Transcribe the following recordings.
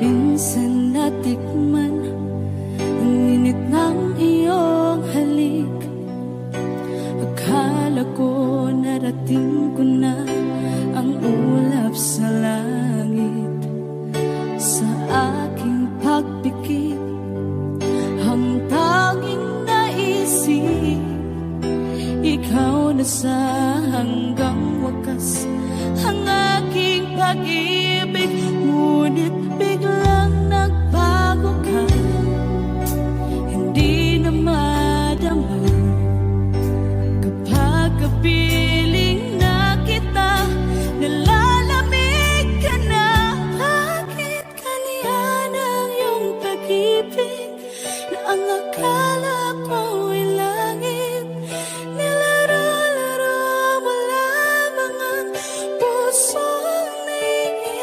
Minsan natikman ang init ng iyong halik. Akala ko narating ko na ang ulap sa langit. Sa aking pagpikit, ang tanging naisip, ikaw na sa hanggang wakas ang aking pag-ibig. Ngunit biglang nagbago ka, hindi na madama kapag kapiling na kita. Nalalamig ka na, bakit kaniyan ang iyong pag-ibig na ang akala ko'y langit? Nilaro-laro mo lamang ang pusong naiinip.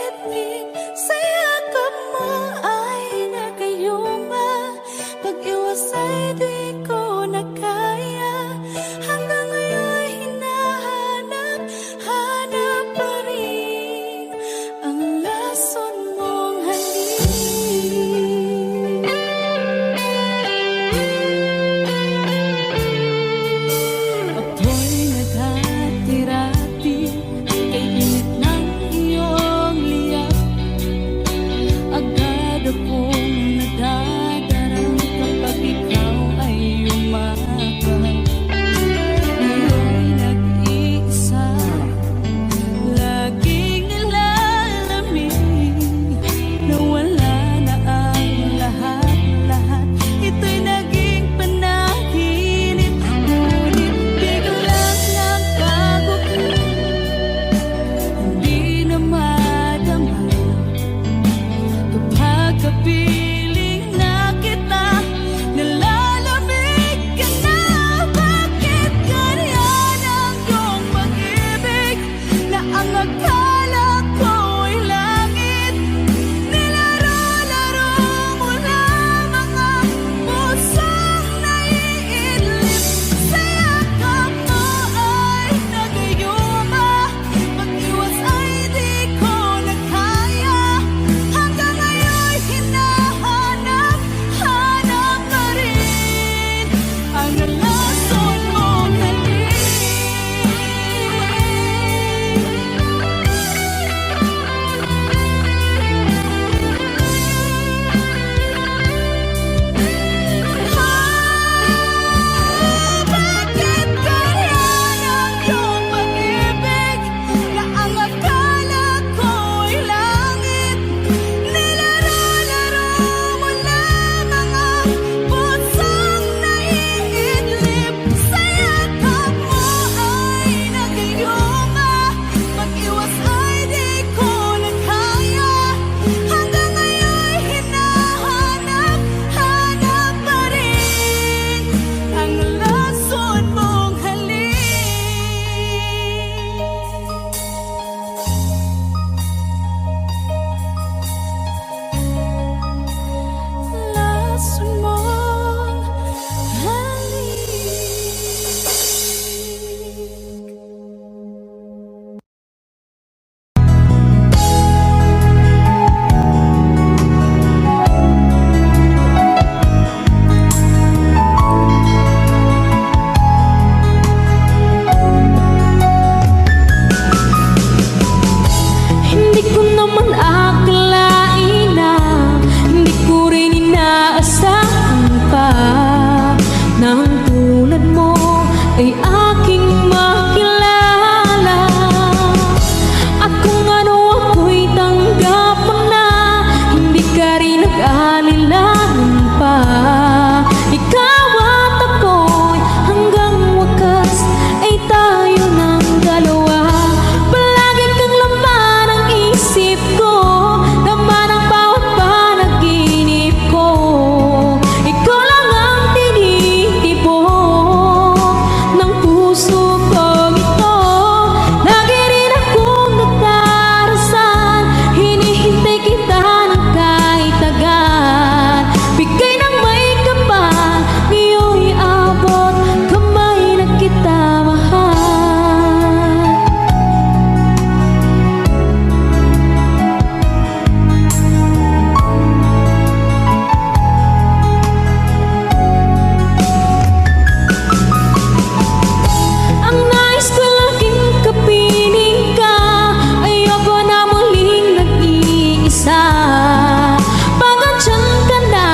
mag-isa. Pag andyan ka na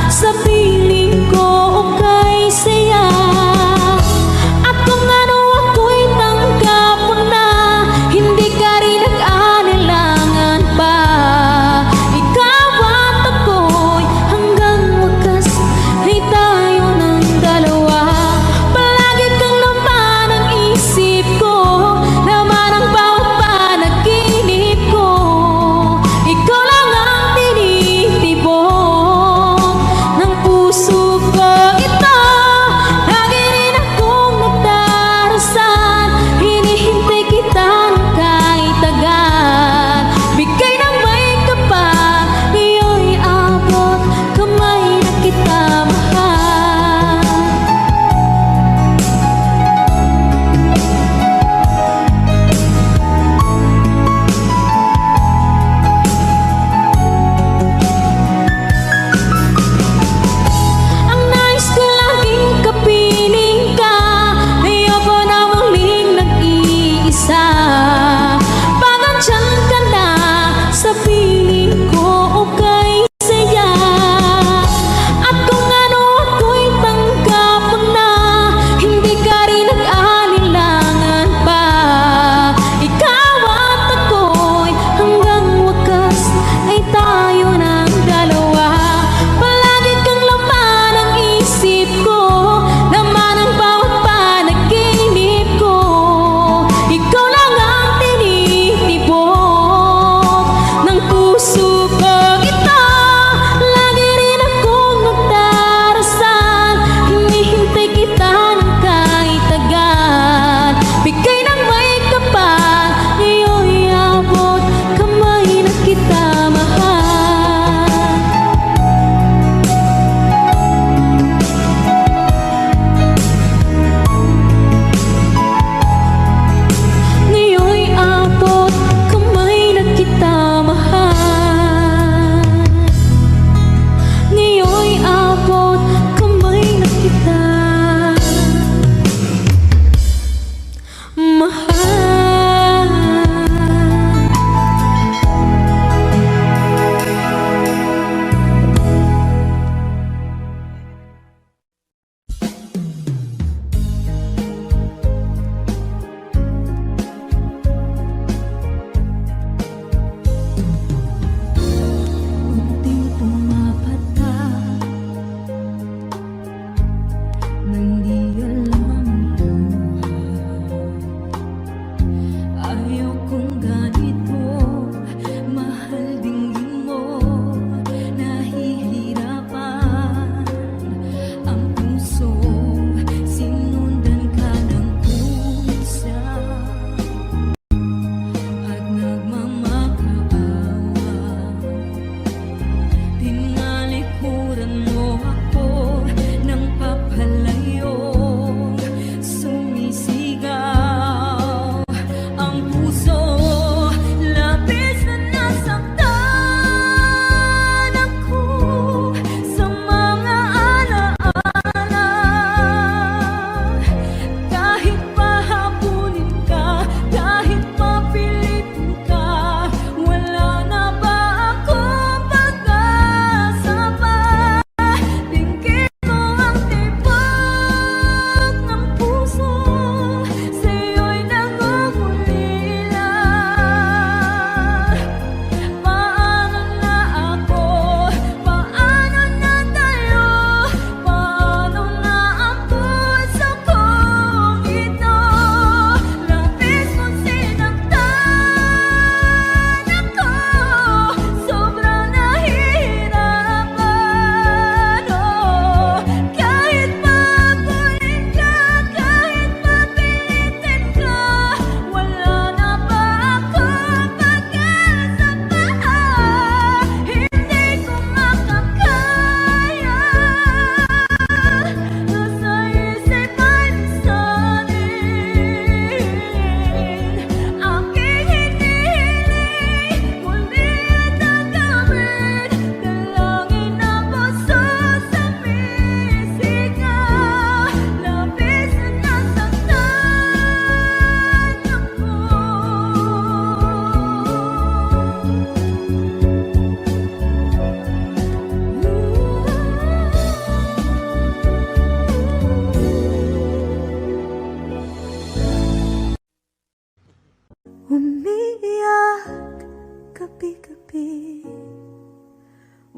sa piling ko, okay saya. At kung ano ako'y tanggap mo na, hindi ka rin nag-anilangan pa. Ikaw at ako'y hanggang wakas ay tayo ng dalawa. Palagi kang laman ang isip ko, laman ang bawat panaginip ko. Ikaw lang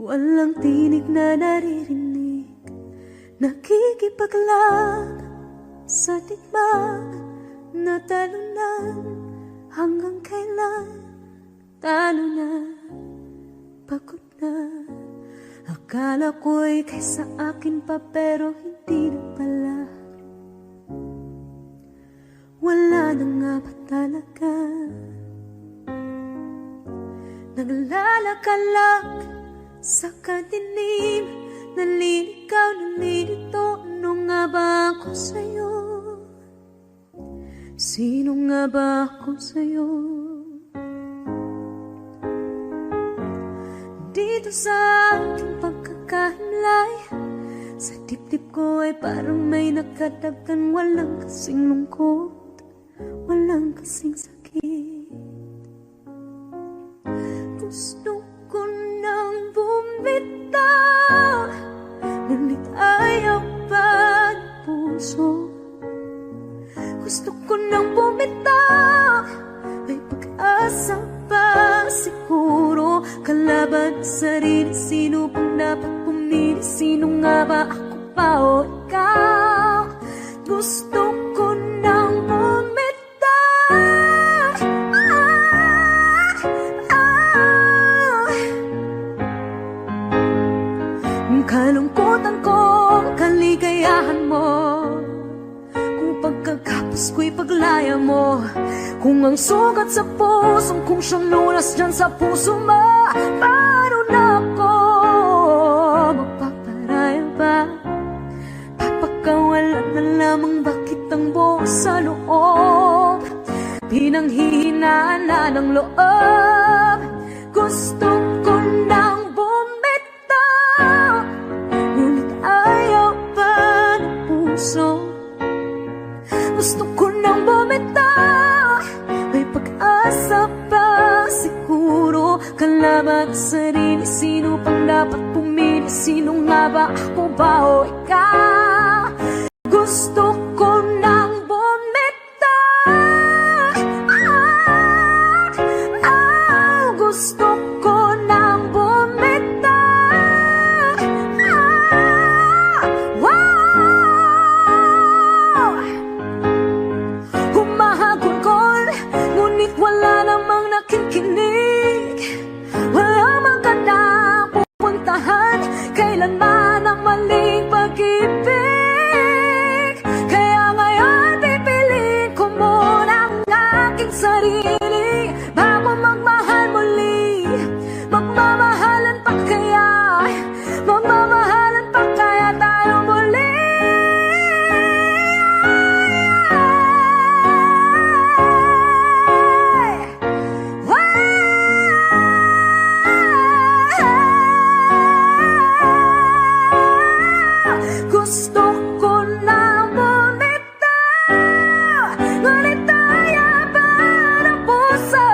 Walang tinig na naririnig, nakikipaglag sa tikman na talunan. Hanggang kailan talo na, pagod na. Akala ko'y kaysa akin pa, pero hindi na pala. Wala na nga ba talaga? Naglalakalag sa kadilim, naliligaw, nalilito. Ano nga ba ako sa'yo? Sino nga ba ako sa'yo? Dito sa aking pagkakahimlay, sa dibdib ko ay parang may nakadagdan. Walang kasing lungkot, walang kasing sakit. Gusto ko nang bumitaw, ngunit ayaw pa ng puso. Gusto ko nang bumitaw, may pag-asa pa siguro. Kalaban sa sarili, sino bang dapat pumili? Sino nga ba, ako pa o ikaw? Gusto ko nang bumitaw, kalungkutan ko, kaligayahan mo. Kung pagkagapos ko'y paglaya mo, kung ang sugat sa pusong kung siyang lunas dyan sa puso mo, paano na ako magpaparaya ba? Papakawalan na lamang bakit ang buo sa loob, pinanghihinaan na ng loob. Gusto ko nang bumitaw, ngunit ayaw pa ng puso. Gusto ko nang bumitaw, may pag-asa pa siguro. Kalaban sa sarili, sino pang dapat pumili? Sino nga ba, ako ba o ikaw? Gusto ko nang bumitaw, gusto ko nang bumitaw, wow! Humahagulgol, ngunit wala namang nakikinig. Walang magandang pupuntahan, kailanman ang maling pag-ibig. Kaya ngayon pipiliin ko muna ang aking sarili, bago magmahal muli. Magmamahalan pa kaya, magmamahalan pa kaya tayo muli? Gusto ko na bumitaw, ngunit ayaw pa ng puso.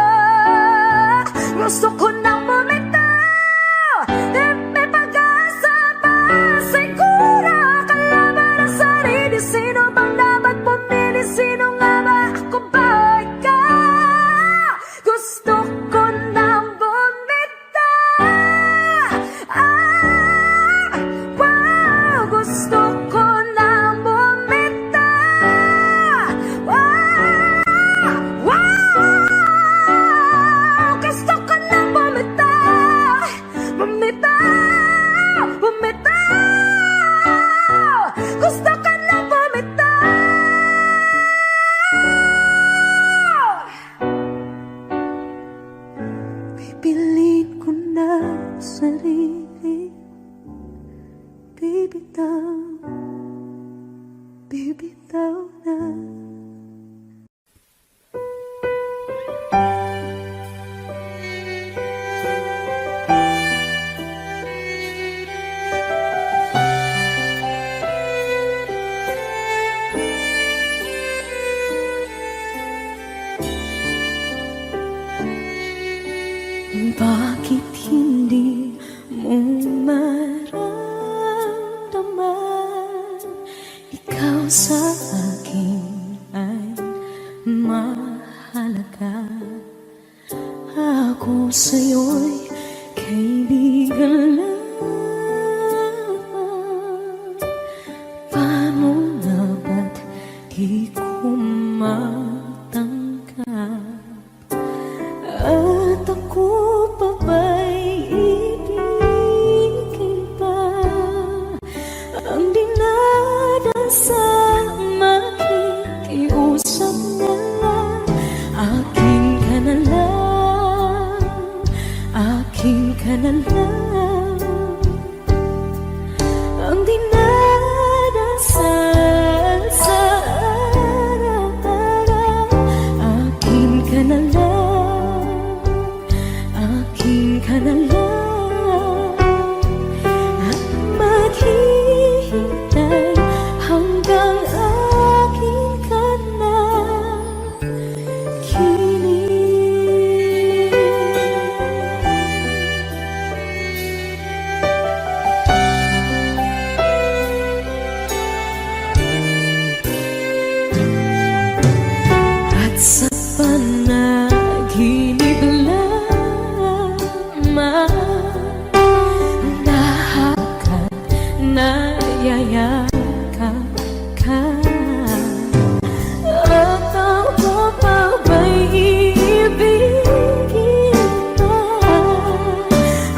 Gusto ko na bumitaw, may pag-asa pa siguro. Kalaban ang sarili, sino bang dapat pumili? Sino nga ba, ako ba o ikaw? Gusto ko na bumitaw, wow! Gusto ko nang bumitaw, wow! Wow! Gusto ko nang bumitaw, bumitaw, bumitaw. Gusto ko nang bumitaw. Pipiliin ko na sarili, bibitaw, bibitaw na. Bakit hindi mo maramdaman, ikaw sa akin ka na lang ang dinadasal sa araw-araw. Akin ka na lang, akin ka na lang, at maghihintay hanggang akin ka na kilig. At sa panaginip lamang nahakot, nayayakap ka, at ako pa ba'y iibigin pa?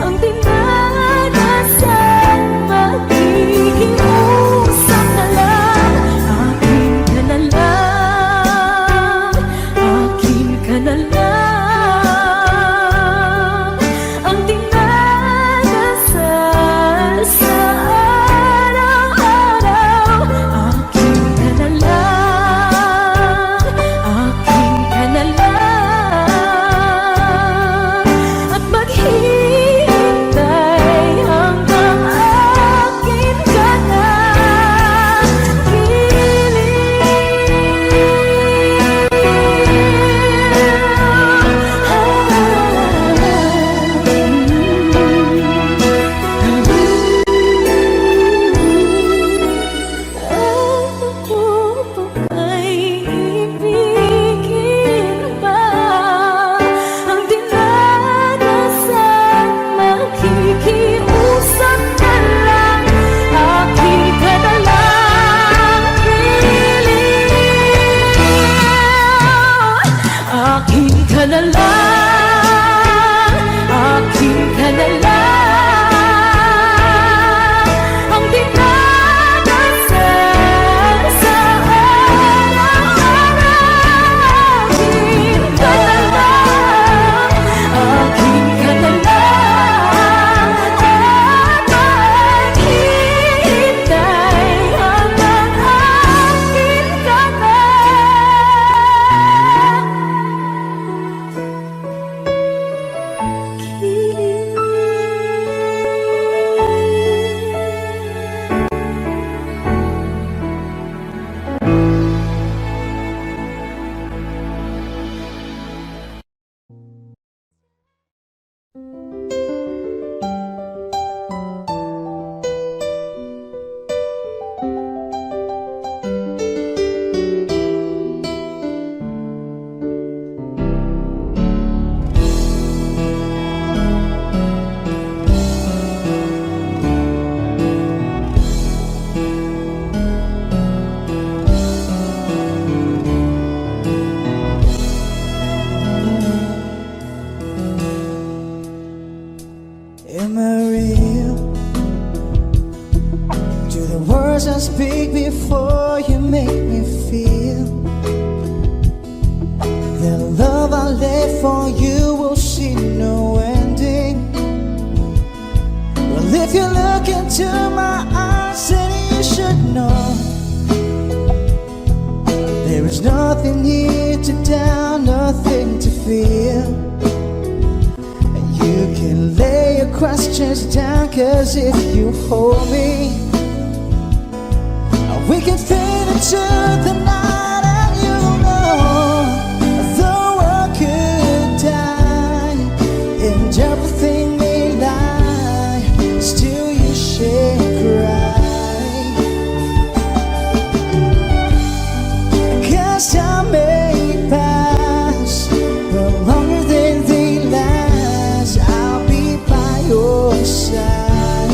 Ang dinadasal, makikiusap na lang. Akin ka na lang, akin ka na lang, ang dinadasal sa araw-araw. Akin ka na lang, akin ka na lang, at maghihintay hanggang akin ka na Ako pa ba'y ibigin pa? Ang dinadasal, makikiusap na lang. Akin ka na lang, piling. Akin ka na lang, akin ka na lang, ang dinadasal sa araw-araw. Akin ka na lang, akin ka na lang, at maghihintay hanggang akin ka na Am I real? Do the words I speak before you make me feel the love I left for you will see no ending? Well, if you look into my eyes, then you should know there is nothing here to doubt, nothing to fear. You can lay your questions down, 'cause if you hold me, we can fade into the night, and you know the world could die and everything may lie, still you shan't cry. 'Cause time may pass, but longer than they last, I'll be by your side.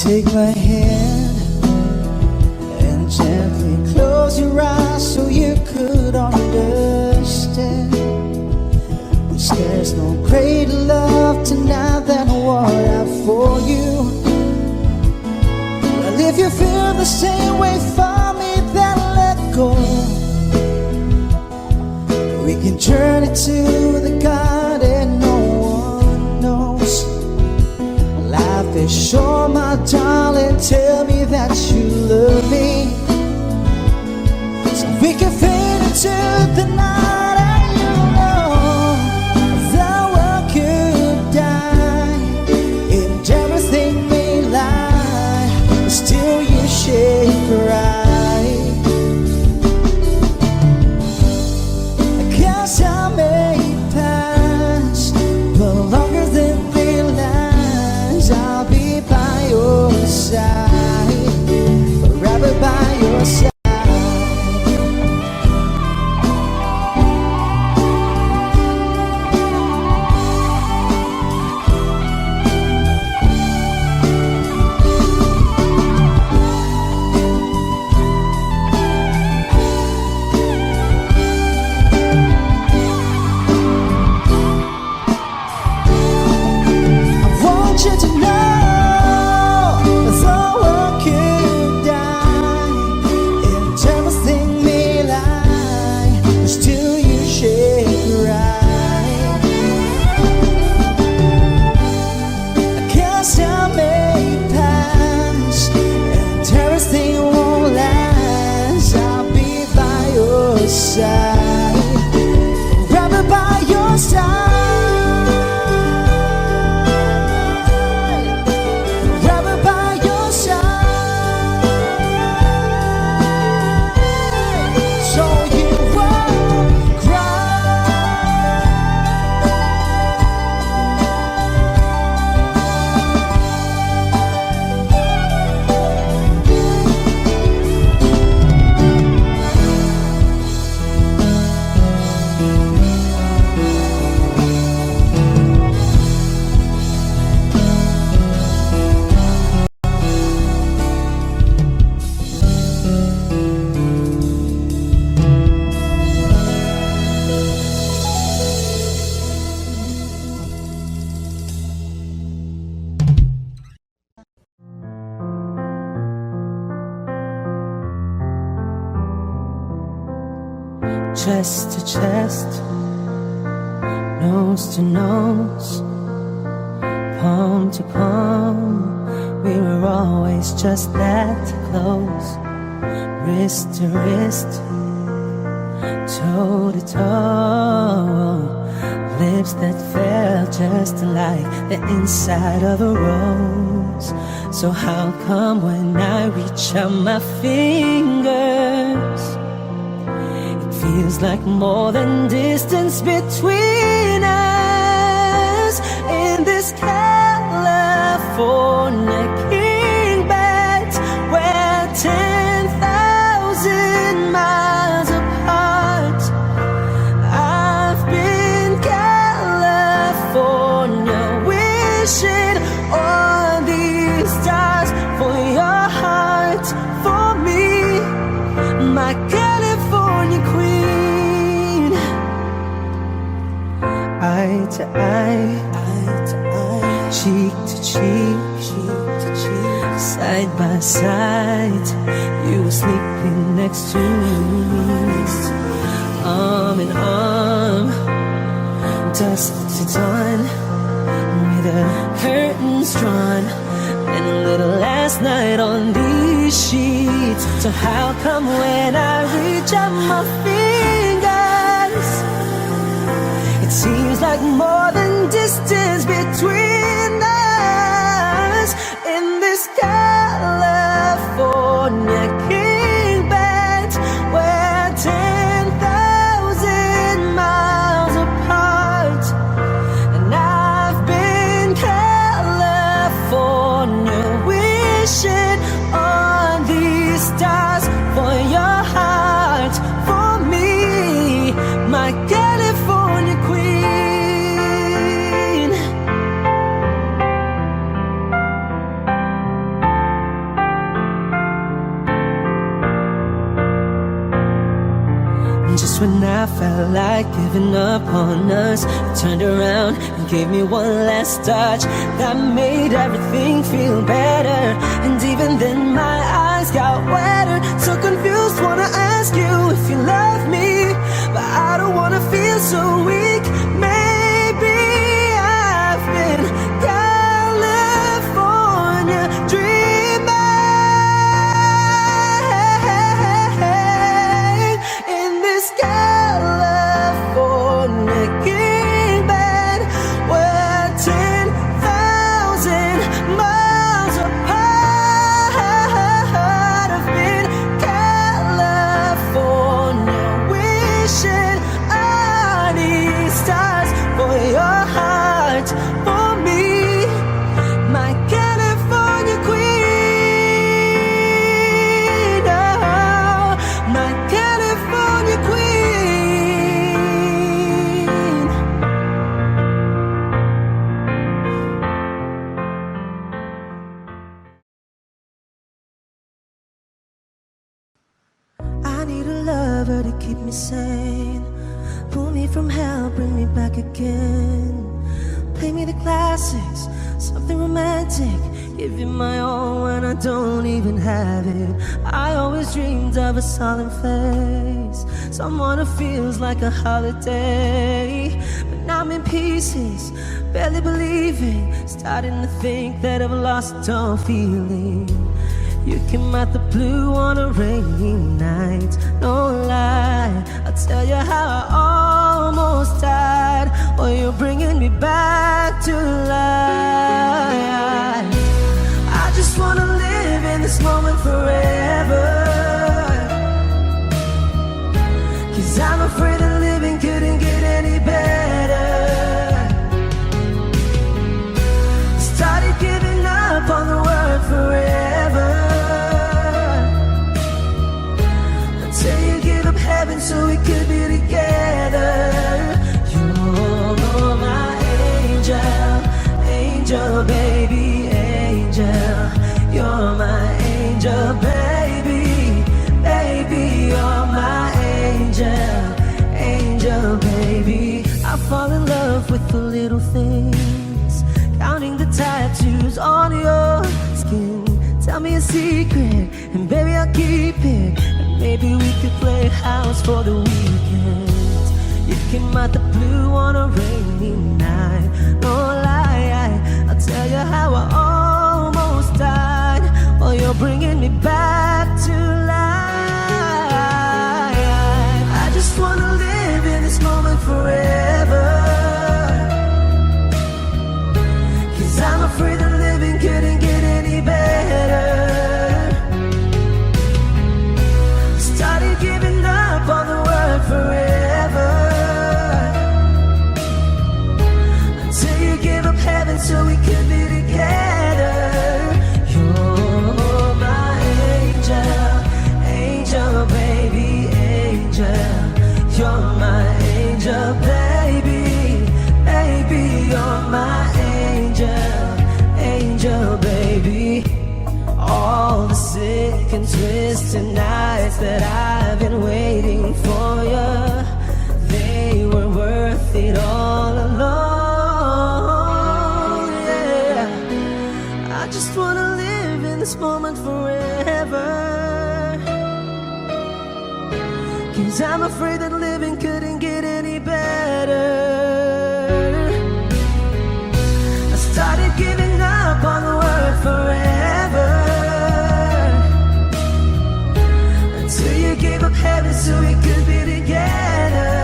Take my hand and gently close your eyes so you could understand no greater love tonight than what I have for you. Well, if you feel the same way for me, then let go. We can journey to the garden no one knows. Life is short, my darling, tell me that you love me, so we can fade into the night. And you know the world could die and everything may lie, but still you shake right. Cause I may pass, but longer than three lines, I'll be by your side, forever by your side. Forever by your side, forever by your side, so you won't chest to chest, nose to nose, palm to palm, we were always just that close. Wrist to wrist, toe to toe, lips that felt just like the inside of a rose. So how come when I reach out my fingers, feels like more than distance between us in this California king bed, we're 10,000 miles apart. I've been California wishing on these stars for your heart, for me, my California queen. Eye to eye, cheek to cheek, side by side, you were sleeping next to me, arm in arm, dusk to dawn, with the curtains drawn, and a little last night on these sheets. So how come when I reach out my fingers, it seems like more than distance between us in this California king bed, we're 10,000 miles apart. And I've been California wishing on these stars for your heart, for me, my California queen. felt like giving up on us. You turned around and gave me one last touch that made everything feel better. And even then my eyes got wetter. So confused, wanna ask you if you love me, but I don't wanna feel so weak. Maybe I've been California dreaming in this California king bed. We're 10,000 miles apart. I've been California wishing I need stars for your heart, for me, my California queen. Oh, my California queen. I need a lover to keep me sane. Pull me from hell, bring me back again. Play me the classics, something romantic. Give you my all when I don't even have it. I always dreamed of a solemn face, someone who feels like a holiday. But now I'm in pieces, barely believing, starting to think that I've lost all feeling. You came out the blue on a rainy night, no lie, I'll tell you how I almost died. Oh, you're bringing me back to life. I just wanna live in this moment forever, 'cause I'm afraid that living couldn't get any better. Started giving up on the word forever, until you give up heaven so we could be together. You're my angel, angel baby, angel. You're my angel baby, baby. You're my angel, angel baby. I fall in love with the little things, counting the tattoos on your skin. Tell me a secret, and baby I'll keep it. And maybe we could play house for the weekend. You came out the blue on a rainy night, no lie, I'll tell you how I almost died. Oh, you're bringing me back to life. I just wanna live in this moment forever, 'cause I'm afraid that living couldn't get any better. Started giving up on the word forever, until you give up heaven so we could be together. You're my angel, angel baby, angel. You're my angel baby, baby. You're my angel, angel baby. All the sick and twisted nights that I've been waiting for you, they were worth it all alone. Yeah, I just wanna live in this moment forever, 'cause I'm afraid that living couldn't get any better. I started giving up on the word forever, until you gave up heaven so we could be together.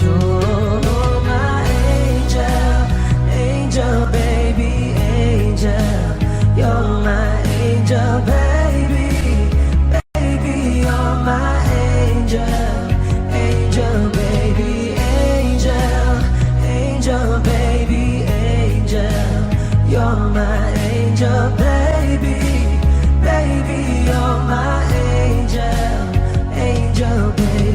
You're my angel, angel baby, angel. You're my angel baby, baby. You're my angel, angel baby, angel, angel baby, angel. You're my angel baby, baby. You're my angel, angel baby.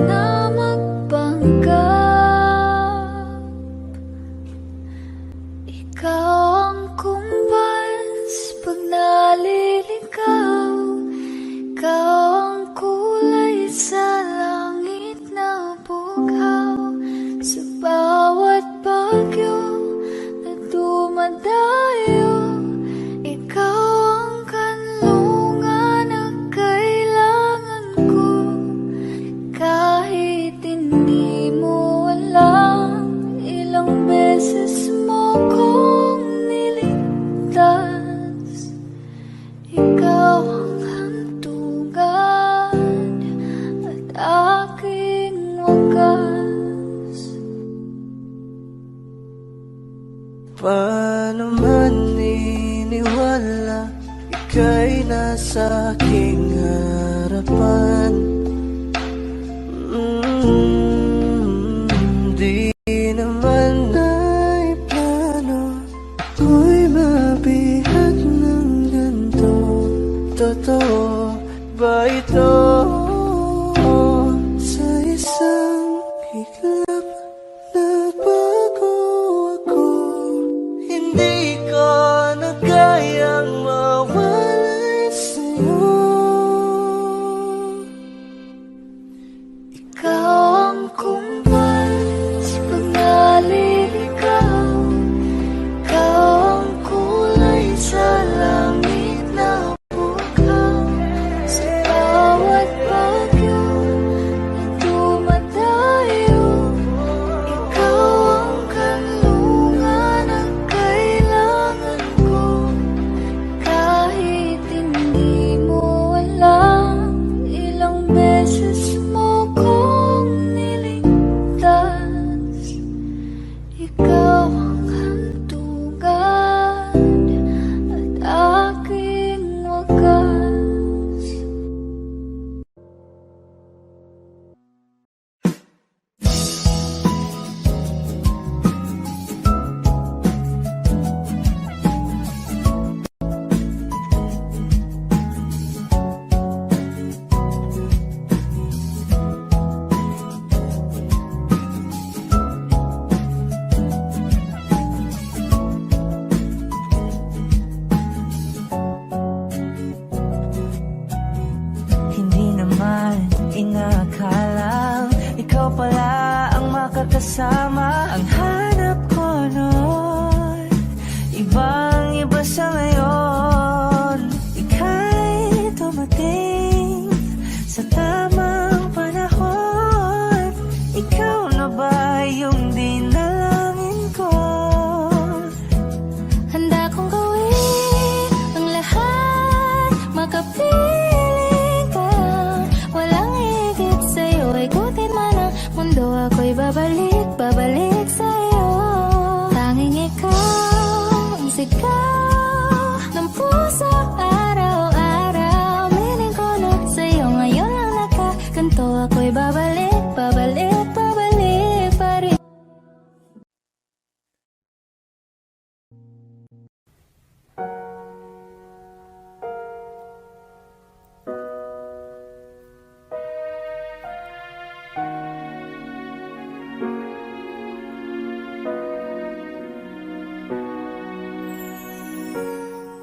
na magpanggap. Ikaw ang kumbas pag naliligaw. Ikaw ang kulay sa langit na bughaw. Sa bawat bagyo na dumadayo, ikaw ang kanlungan na kailangan ko. Kahit hindi mo alam, ilang beses mo kong niligtas. Ikaw ang hantungan at aking wagas. Paano man niniwala, ika'y nasa aking harapan. Di naman ay plano ko'y mabihag ng ganito. Totoo ba ito? Sa isang iglap nagbago ako. Hindi ko na kayang mawalay sa'yo. Ikaw ang kumbas pag naliligaw. Ikaw ang kulay sa langit na bughaw. Sa bawat bagyo na dumadayo, ikaw ang kanlungan na kailangan ko. Kahit hindi mo alam, ilang beses mo kong niligtas. Ikaw ang hantungan at aking wagas. Hindi naman inakala ikaw pala ang makakasama. Ang hanap ko noon, ibang iba sa ngayon. Ika'y dumating sa tamang panahon. Ikaw na ba yung dinalangin ko? Handa kong gawin ang lahat, makapiling ka. Walang higit sa'yo, ikutin man ang mundo. Ako'y babalik, babalik sa'yo. Tanging ikaw ang sigaw ng puso araw-araw. Miling ko na sa'yo, ngayon lang nakaganto. Ako'y babalik, babalik, babalik pa rin.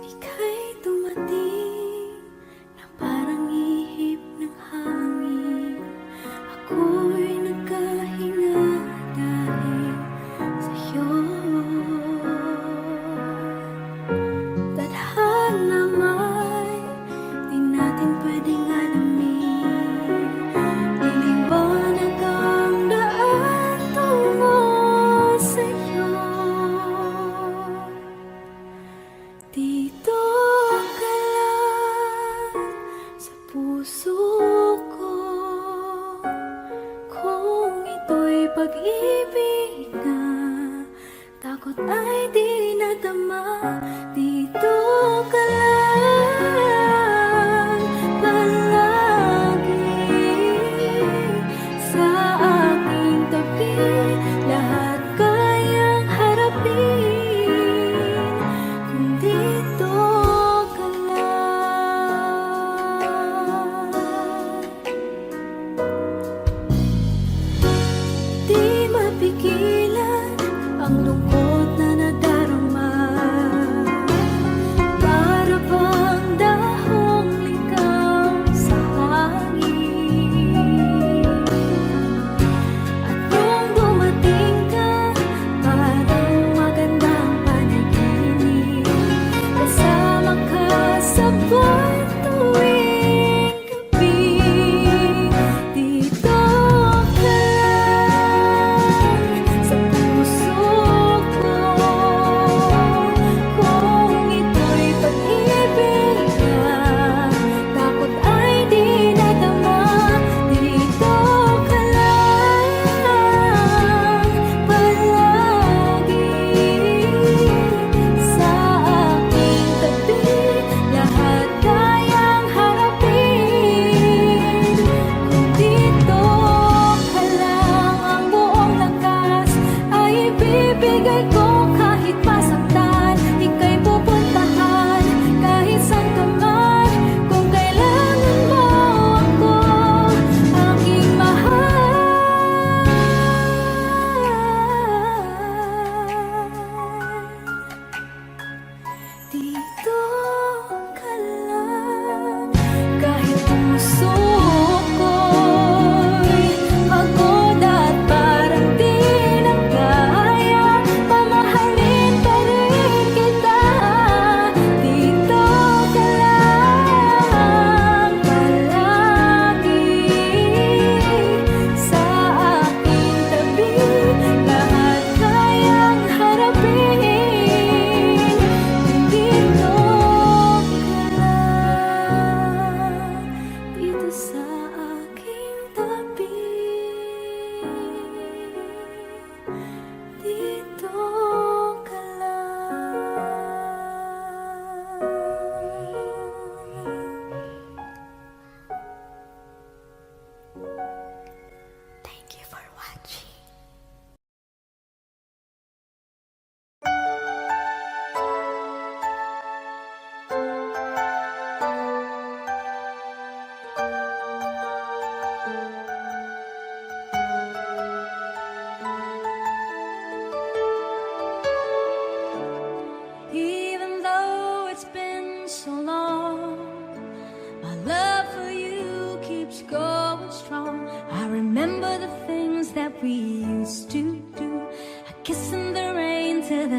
Ika'y dumating na parang ihip ng hangin. Ako'y nagkahinga dahil sa'yo. Tadhana may di natin pwedeng alamin. Liliwanag ang daan tungo sa'yo. Dito ka lang sa puso ko. Kung ito'y pag-ibig na, takot ay di nadama. Dito ka lang palagi sa aking tabi. Lahat kayang harapin kung dito ka lang.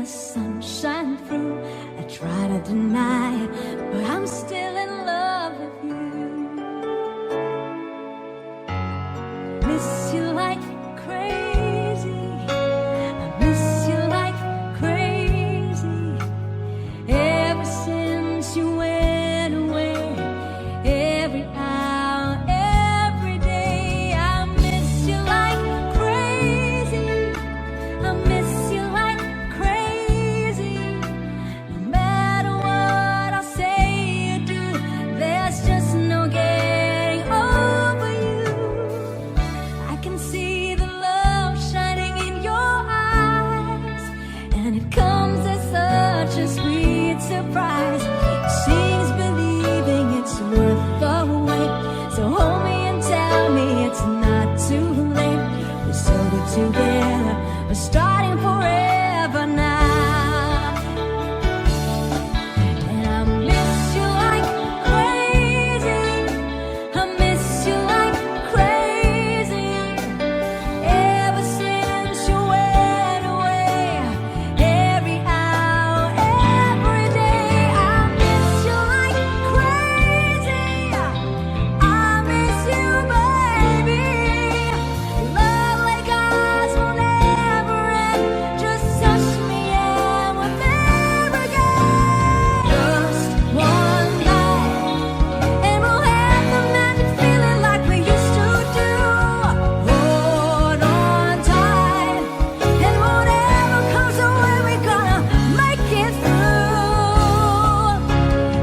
the sun shine through. I try to deny it, but I'm still in love with you. Miss you like crazy. I miss you like crazy. Ever since you went away, every hour, every day, I miss you like crazy. I miss you like crazy. No matter what I say or do, there's just no getting over you. I can see the love shining in your eyes, and it comes as such a sweet surprise. Seems believing it's worth the wait. So hold me and tell me it's not too late. We're so good together, we're starting forever now. And I miss you like crazy. I miss you like crazy. Ever since you went away, every hour, every day, I miss you like crazy. I miss you, baby. Love like ours will never end. Just touch me and we're there again. Just one night, and we'll have the magic feeling like we used to do. Hold on tight, and whatever comes our way, we're gonna make it through.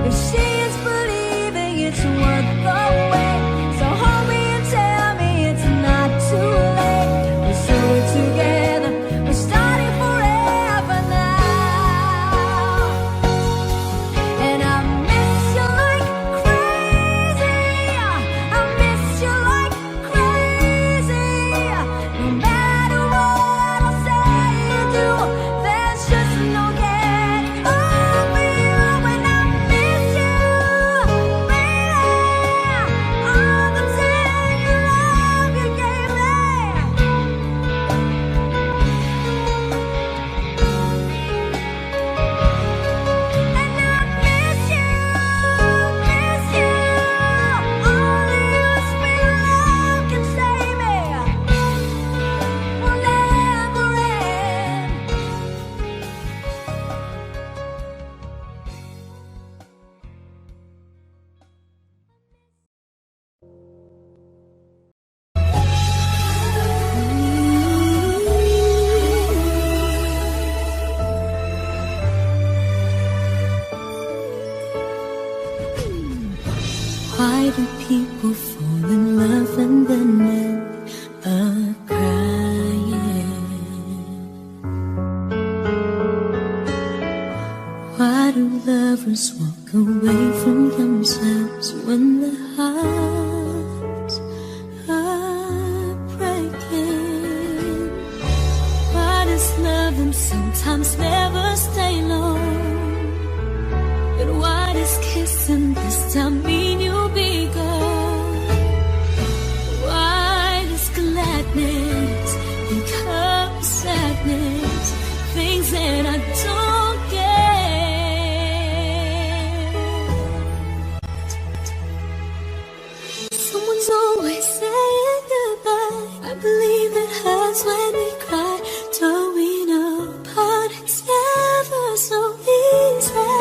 If she is believing it's worth the wait, so hold me and tell me it's not too late. We're so good together, we're starting forever now. And I miss you like crazy. I miss you like crazy. No matter what I say or do, there's just no getting over you. And I miss you, baby. All the tender love you gave me. And I miss you, miss you. Only your sweet love can save me. Will never end. Why do people fall in love and then end up crying? Why do lovers walk away from themselves when the hearts are breaking? Why does loving sometimes never stay long? But why does kissing this time mean you'll be gone? Why does gladness become sadness? Things that I don't get. Someone's always saying goodbye. I believe it hurts when we cry. Towing apart, it's never so easy.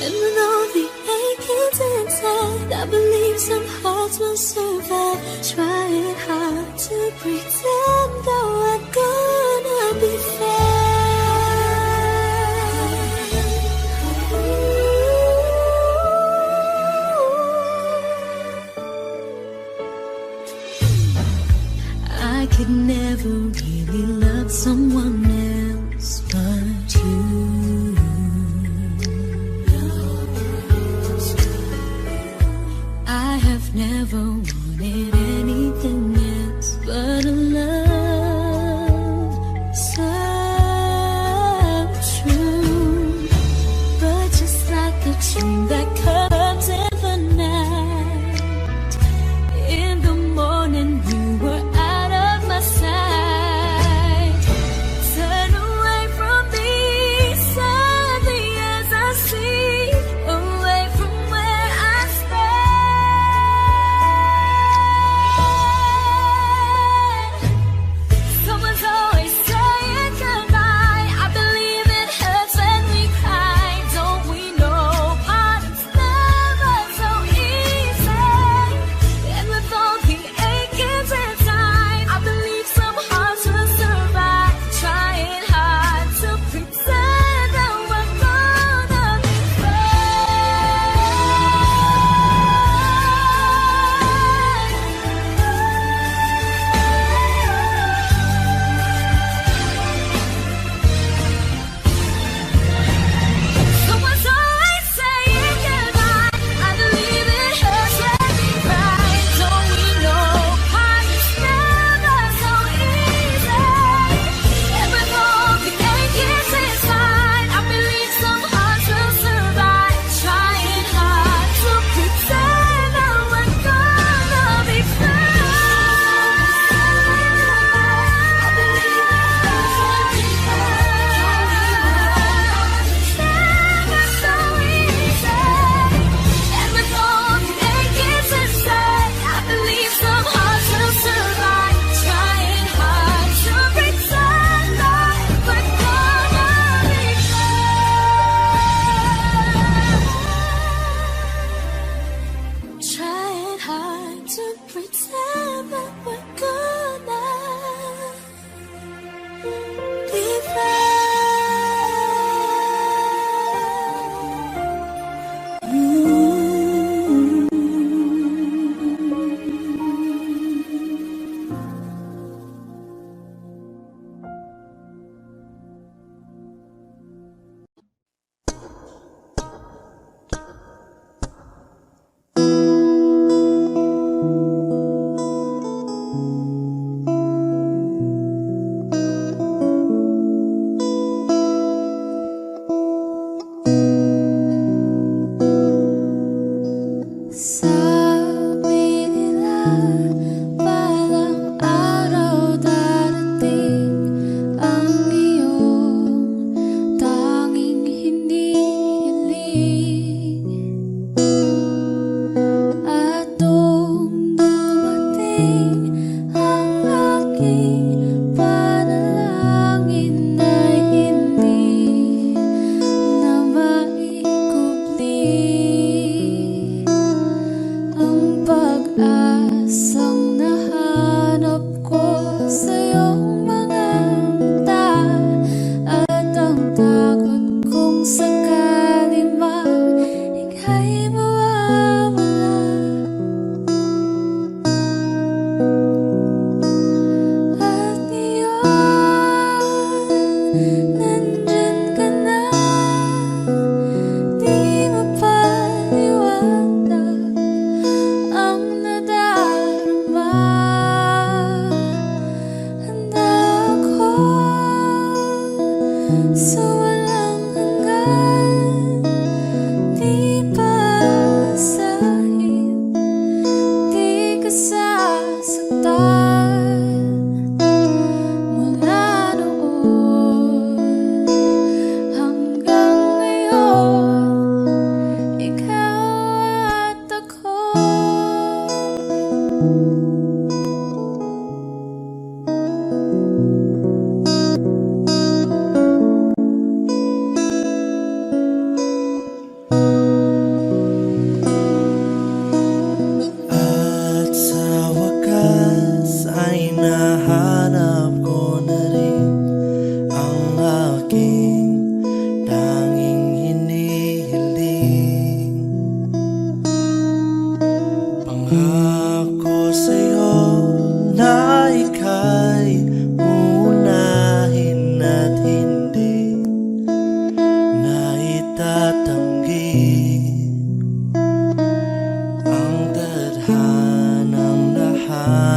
And with all the achings inside, I believe some hearts will survive. Trying hard to pretend that we're gonna be fair. I could never really love someone else but you. I have never wanted anything else but a love so true. But just like a dream that comes in the night, in the morning you were out of my sight. Turn away from me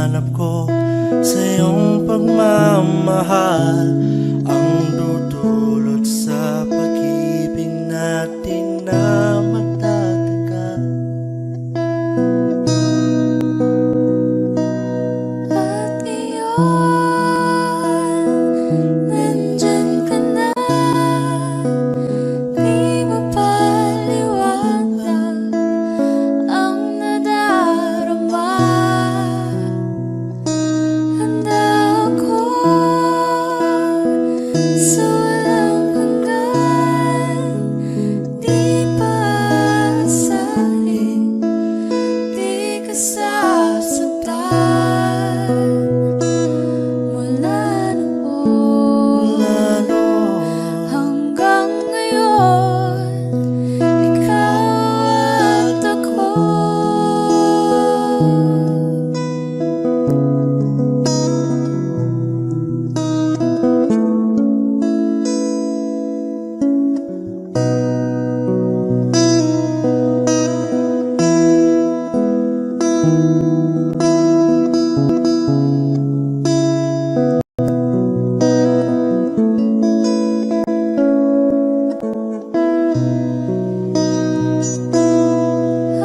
hinahanap ko sa iyong pagmamahal ang dudulot sa pag-ibig natin na magtatagal. At ngayon, nandyan ka na, di mo paliwanag ang nadarama. Handa ako sa walang hanggan, di pa asahin, di ka sasaktan. Mula noon hanggang ngayon, ikaw at ako.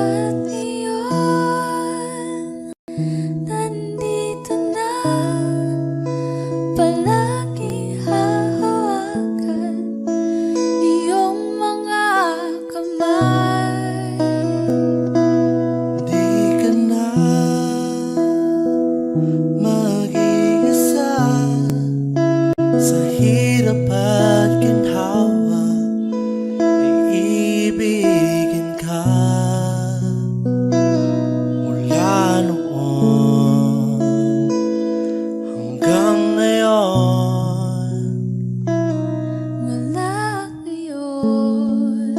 At ngayon, nandito na, palagi hahawakan iyong mga kamay. Di ka na mag-iisa sa hirap at ginhawa, iibigin ka. Mula noon hanggang ngayon, Mula ngayon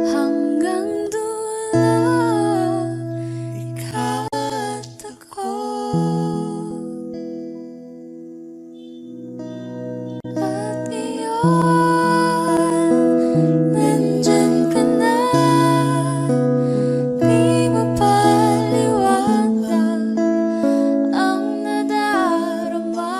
hanggang dulo, ikaw at ako. At ngayon, nandyan ka na, di mo paliwanag ang nadarama.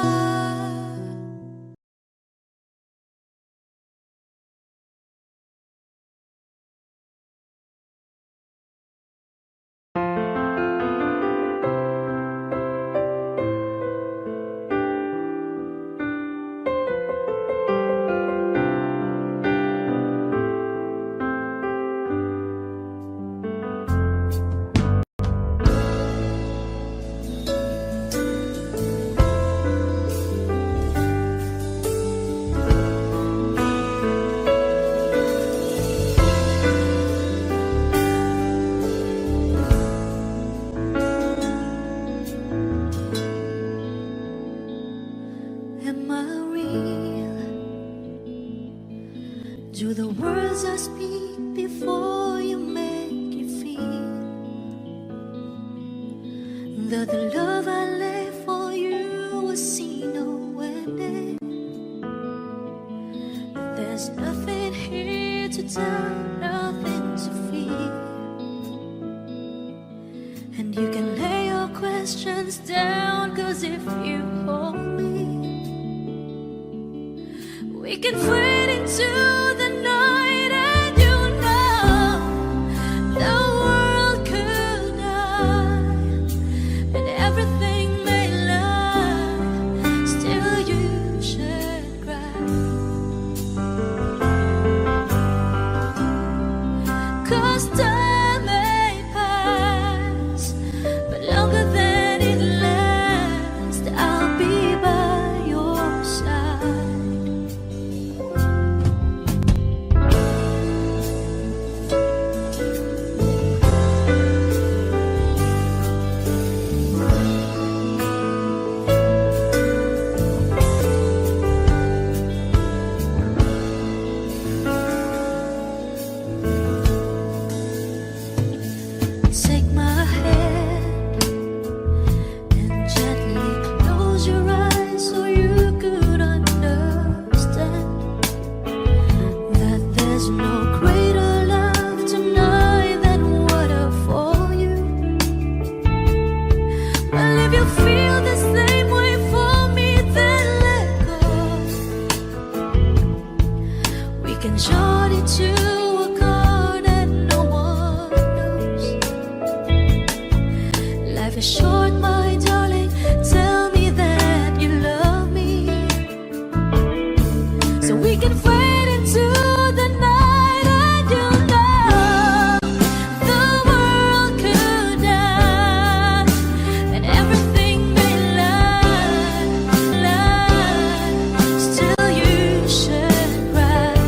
Am I real? Do the words I speak before you make you feel that the love I lay for you will see no ending? There's nothing here to tell, nothing to feel, and you can lay your questions down, 'cause if you hold me, we can fade into the night, and you know the world could die and everything may lie, still you should cry. 'Cause time may pass, but longer than it lasts, I'll be by your side. Well, if you feel the same way for me, then let go. We can short it to a chord that no one knows. Life is short, my darling. Tell me that you love me, so we can fade into the night, and you know the world could die and everything may lie, still you should cry.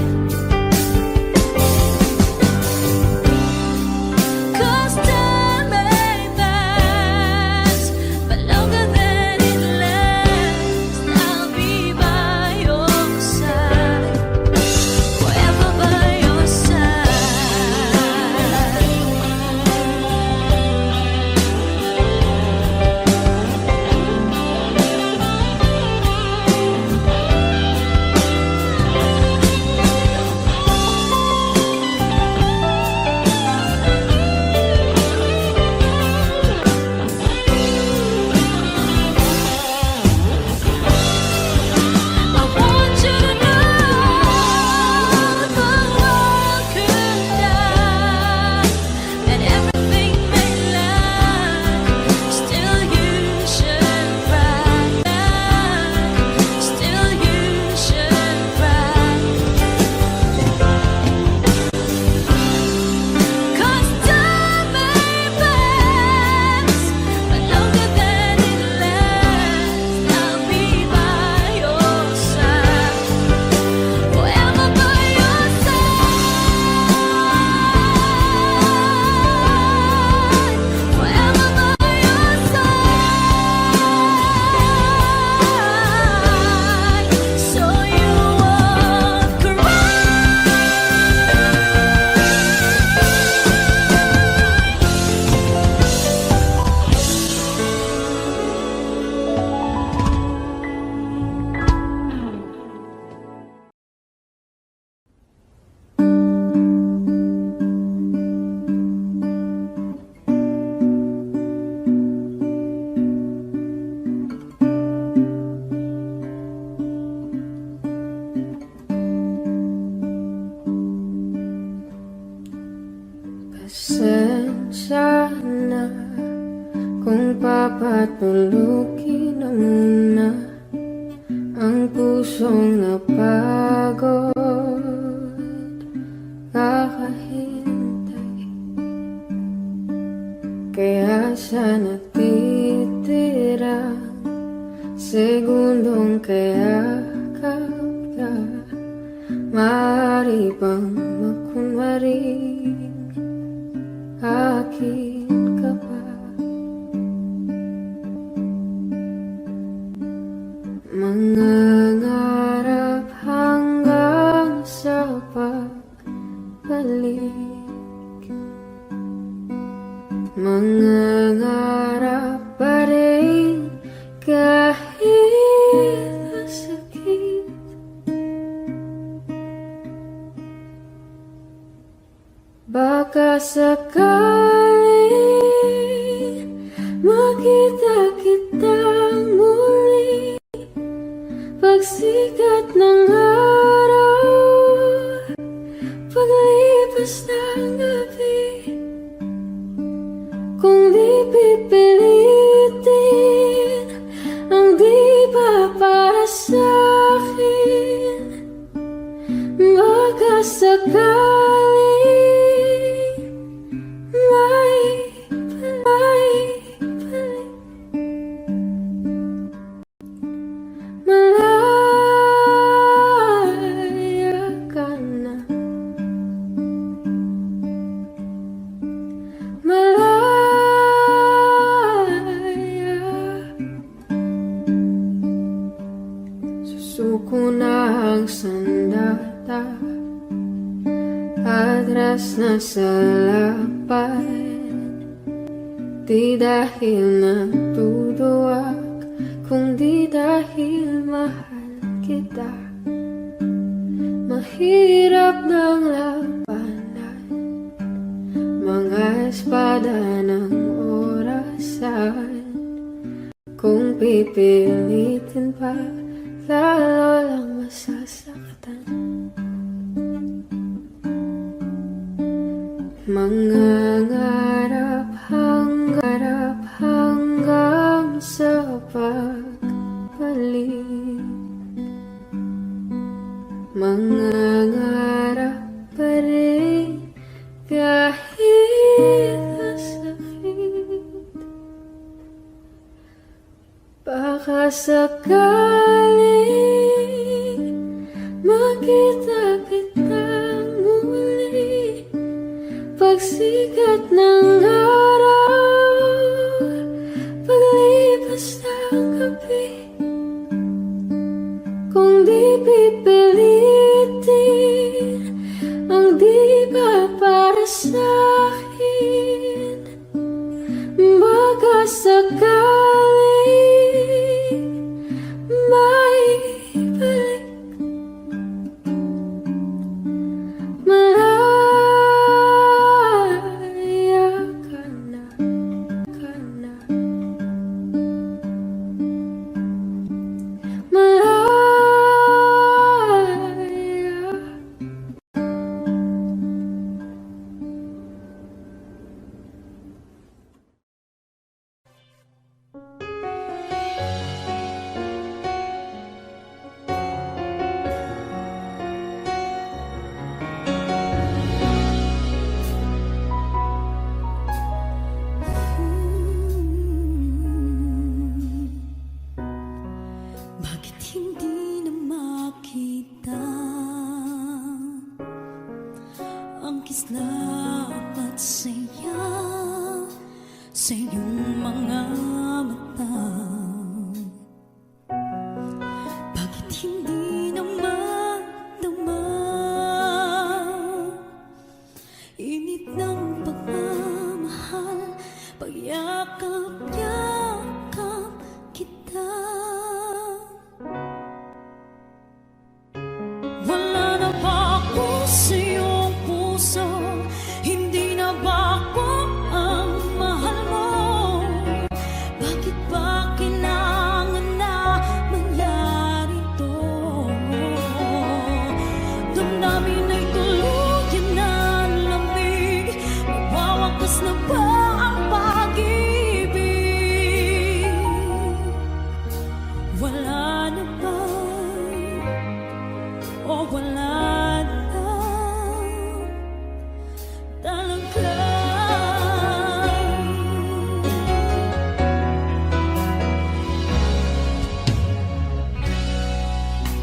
'Cause time may pass, but longer than it lasts, I'll be by your side, forever by your side. I want you to know the world could die and everything may lie, still you should cry, still you should cry. 'Cause time may pass, but longer than it lasts, I'll be by your side, forever by your side, forever by your side, so you won't cry. Pasensya na kung papatulukin na muna ang pusong napagod, kakahintay. Kaya sa natitirang segundong kayakap ka, maaari bang makunwaring akin ka pa? Mangangarap hanggang sa pagbalik, mangangarap pa rin kahit masakit. Baka sakaling makita kitang muli, pagsikat ng araw, paglipas ng gabi. Kung di pipilitin ang di ba para sa'kin, baka sakaling malaya ka na, malaya. Susuko na ang sandata, atras na sa lapay. Di dahil natuduwag, kundi dahil mahal kita. Mahirap ng labanan, mga espada ng orasan, Kung pipilitin pa, lalo lang masasaktan. Mangangarap hanggang sa pagbalik. Mangangarap pa rin kahit masakit. Baka sakaling makita kitang muli pagsikat ng araw, paglipas ng gabi. Kung di pipilitin ang di ba para sa'kin, baka sakaling maibalik. Malaya ka na. Malaya. Bakit hindi na makita ang kislap at saya sa iyong mga mata? Bakit hindi na madama init ng pagmamahal, pagyakap-yakap kita? Wala na ba ako sa iyong puso? Hindi na ba ako ang mahal mo? Bakit ba kailangan na mangyari to? Damdamin ay tuluyan na lamig, mawawakas na ba ang pag-ibig? Wala na ba? O wala na talaga?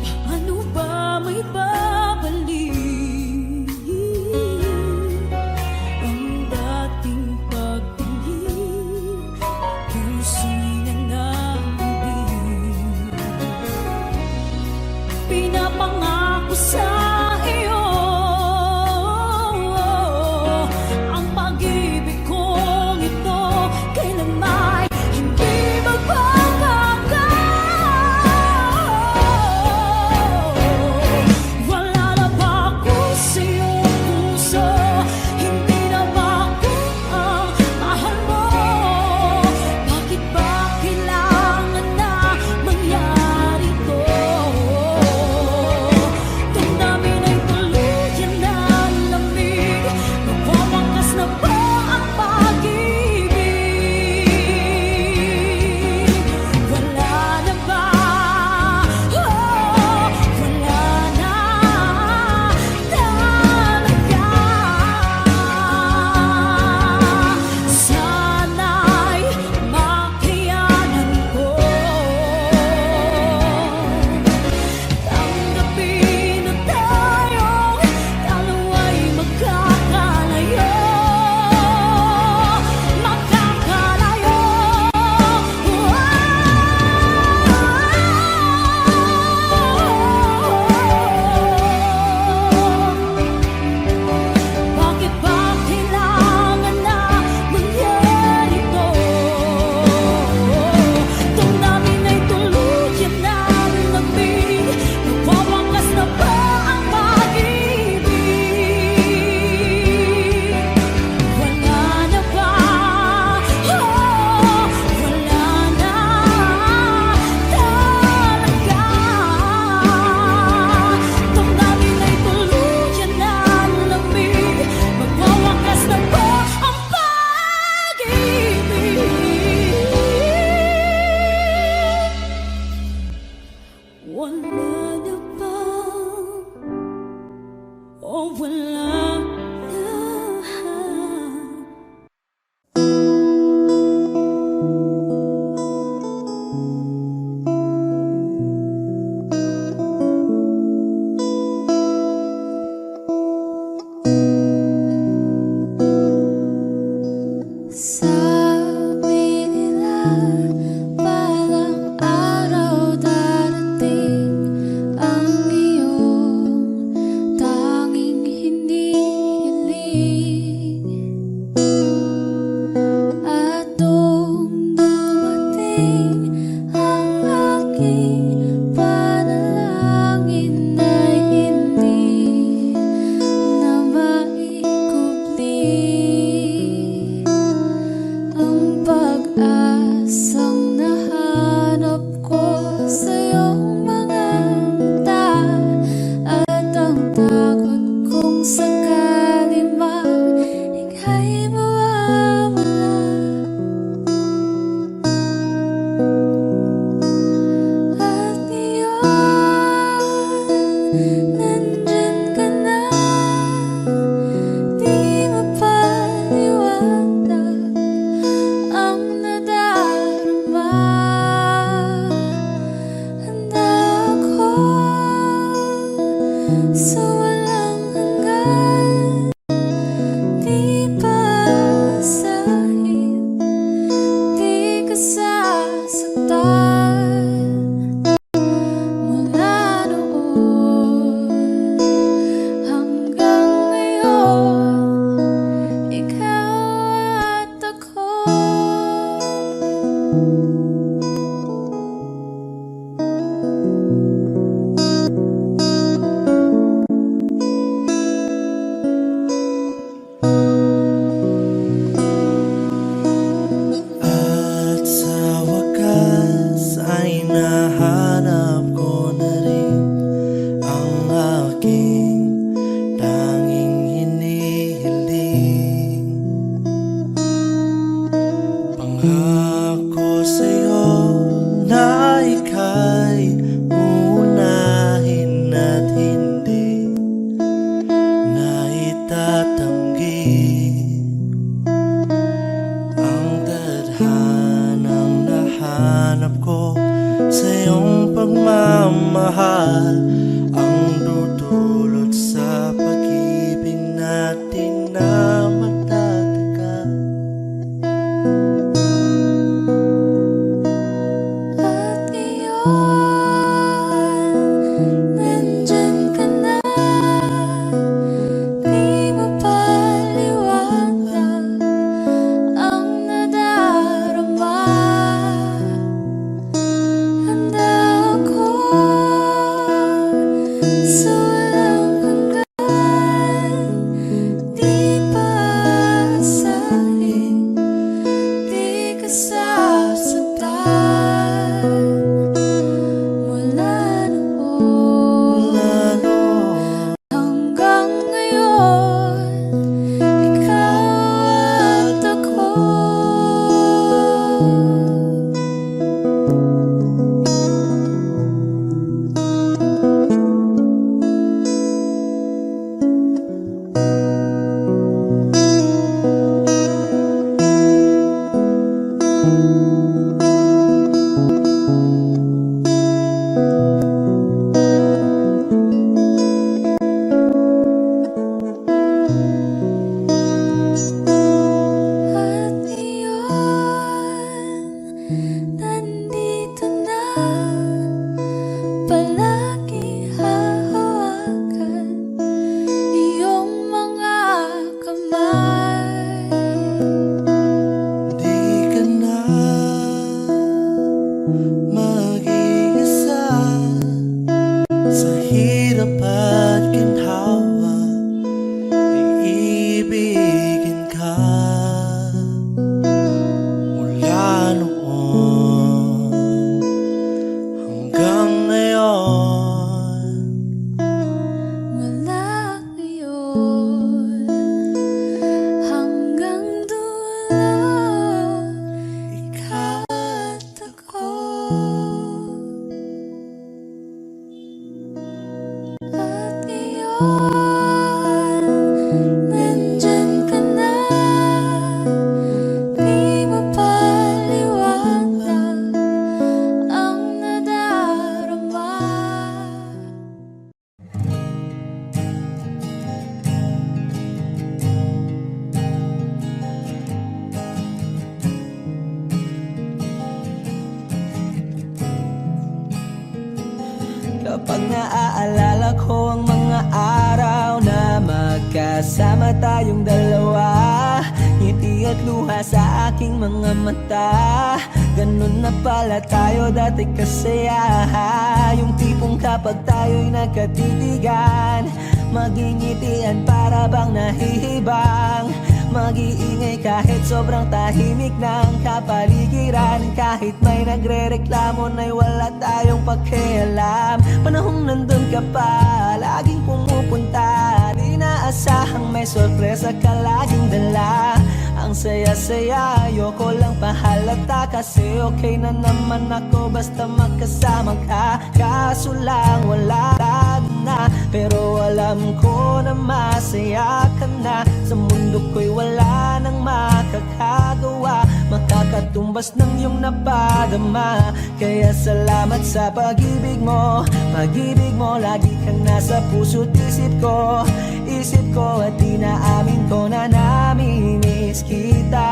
Paano ba may babalik ang dating pagtingin? Puso'y nananabig, pinapangako sa iyo ang pag-ibig kong ito kailanman hindi magbabago. Wala na ba ako sa iyong puso? Hindi na ba ako ang mahal mo? Bakit ba kailangan na mangyari to? Damdamin hanap ko sa iyong pagmamahal ang dudulot sa pag-ibig natin na matatagal. At ngayon, nandyan ka na. Di mapaliwanag ang nadarama. Handa ako sa walang hanggan. Di paasahin, di ka sasaktan. Mula noon Lalo hanggang ngayon, ikaw at ako. At iyon, nandito na, palagi hahawakan iyong mga kamay. di ka na mag-iisa sa hirap at ginhawa. Iibigin ka mula noon hanggang ngayon. Mula ngayon hanggang dulo, ikaw at ako. At ngayon, nandyan ka na. Di mapaliwanag ang nadarama. Kapag naaalala ko ang mga araw na magkasama tayong dalawa, ngiti at luha sa aking mga mata. Ganun na pala tayo dati kasaya. Yung tipong kapag tayo'y nagkatitigan, magingitian para bang nahihibang. Mag-iingay kahit sobrang tahimik ng kapaligiran. Kahit may nagre-reklamo na'y wala tayong pakialam. Panahong nandun ka pa, laging pumupunta. Di naasahang may sorpresa ka laging dala. Ang saya-saya, ayoko lang pahalata. Kasi okay na naman ako basta magkasama ka. Kaso lang wala na, pero alam ko na masaya ka na. Sa mundo ko'y wala nang makakagawa, makakatumbas ng iyong napadama. Kaya salamat sa pag-ibig mo. Pag-ibig mo, lagi kang nasa puso't isip ko. Isip ko at inaamin ko na namimiss kita.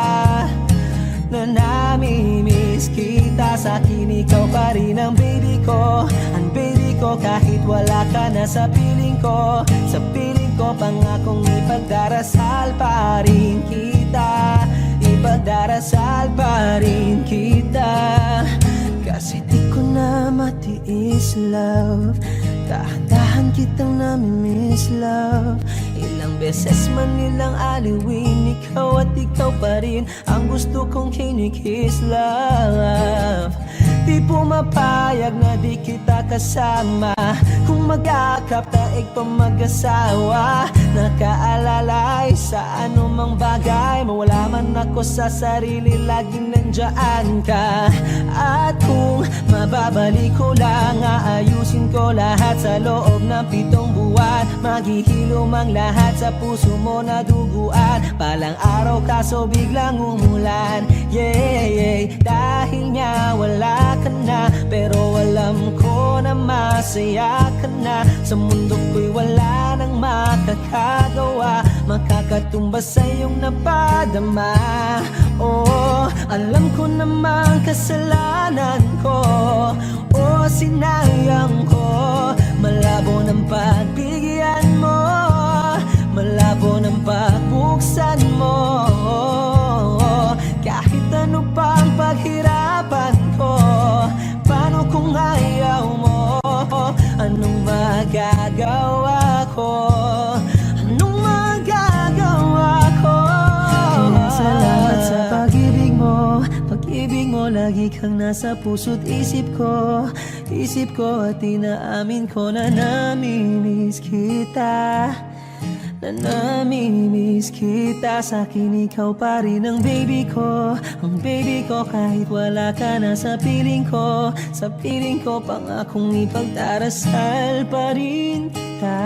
Na namimiss kita. Sa akin ikaw pa rin ang baby ko. Ang baby ko kahit wala ka na sa piling ko. Sa piling ko pangakong ipagdarasal pa rin kita. Ipagdarasal pa rin kita. Kasi di ko na matiis love. Dahan-dahan kitang namimiss love. Ilang beses man nilang aliwin, ikaw at ikaw pa rin ang gusto kong kinikiss love. Di pumapayag na di kita kasama. Kung mag-akap taig pa mag-asawa. Nakaalalay sa anumang bagay. Mawala man ako sa sarili, laging nandyan ka. At kung mababalik ko lang, aayusin ko lahat sa loob ng 7 buwan. Maghihilom ang lahat sa puso mo na duguan. Palang araw kaso biglang umulan. Yeah, yeah. Dahil nga wala ka masaya ka na. Sa mundo ko'y wala nang makakagawa, makakatumbas sa iyong napadama. Oh, alam ko namang kasalanan ko, oh, sinayang ko. Malabo ng pagbigyan mo, malabo ng pagbuksan mo. Kahit ano pang paghirapan ko, paano kung ayaw mo? Anong magagawa ko? Anong magagawa ko? Kaya salamat sa pag-ibig mo. Pag-ibig mo, lagi kang nasa puso't isip ko. Isip ko at inaamin ko na namimiss kita, na namimiss kita. Sa'kin ikaw pa rin ang baby ko, ang baby ko. Kahit wala ka na sa piling ko, sa piling ko, pangakong ipagdarasal pa rin kita,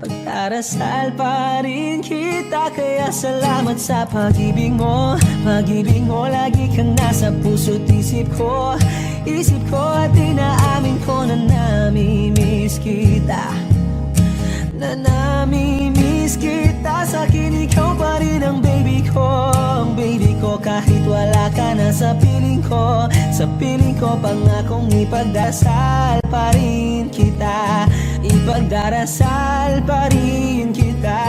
pagdarasal pa rin kita. Kaya salamat sa pag-ibig mo. Pag-ibig mo, lagi kang nasa puso't isip ko. Isip ko at inaamin ko na namimiss kita, na namimiss kita. Sa'kin ikaw pa rin ang baby ko, ang baby ko. Kahit wala ka na sa piling ko, sa piling ko, pangakong ipagdarasal pa rin kita, ipagdarasal pa rin kita.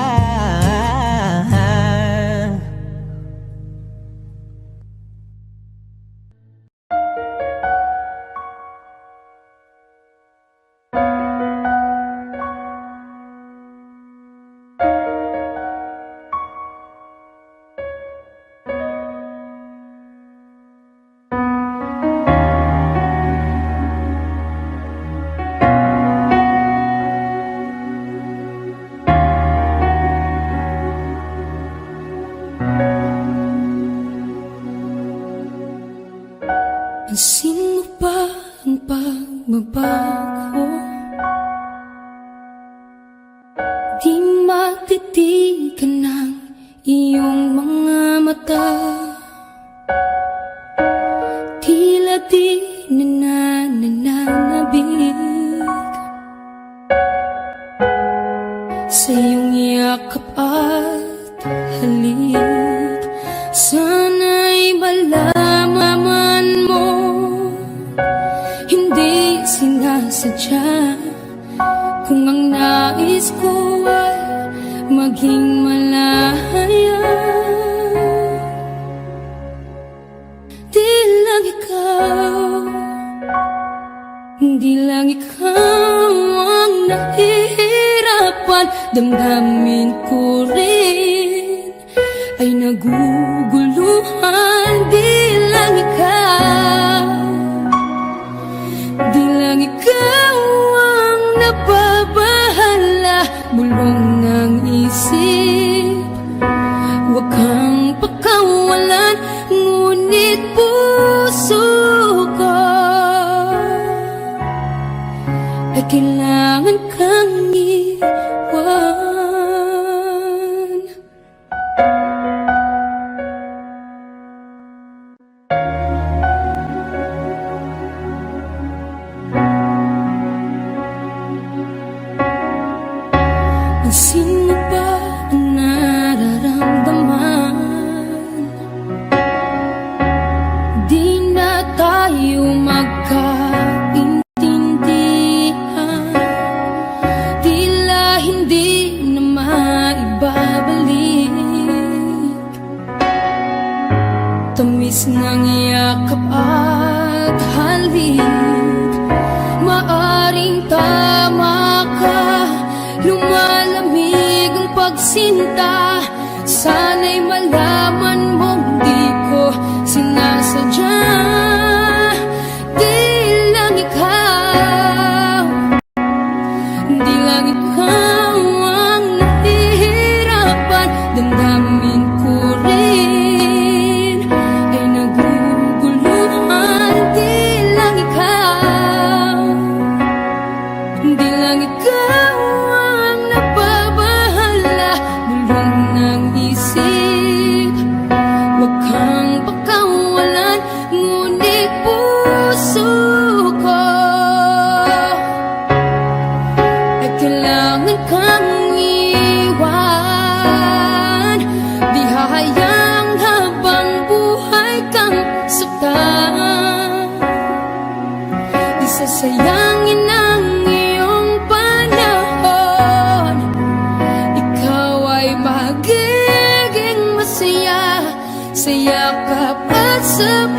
Pansin mo ba ang pagbabago? Di matitigan ng iyong mga mata. Tila di nananabig sa iyong yakap at halik. Sana'y malalaman mo, hindi sinasadya, kung ang nais ko ay maging malaya. Di lang ikaw, di lang ikaw ang nahihirapan. Damdamin ko rin ay naguguluhan. Di lang ikaw, di lang ikaw ang nababahala. Bulong ng isip, huwag kang pakawalan, ngunit puso ko ay kailangan kang iwan. Pansin mo ba ang nararamdaman? Di na tayo magkaintindihan, tila hindi na maibabalik. Tamis ng yakap at halik, maaring tama ka. Lumalamig ang pagsinta, sana'y malaman mong di ko sinasadya. Di lang ikaw, di lang ikaw ang nahihirapan. Damdamin ko rin ay naguguluhan. Di lang ikaw, di lang ikaw ang nababahala. Bulong ng isip, sasayangin ang iyong panahon. Ikaw ay magiging masaya sa yakap at sa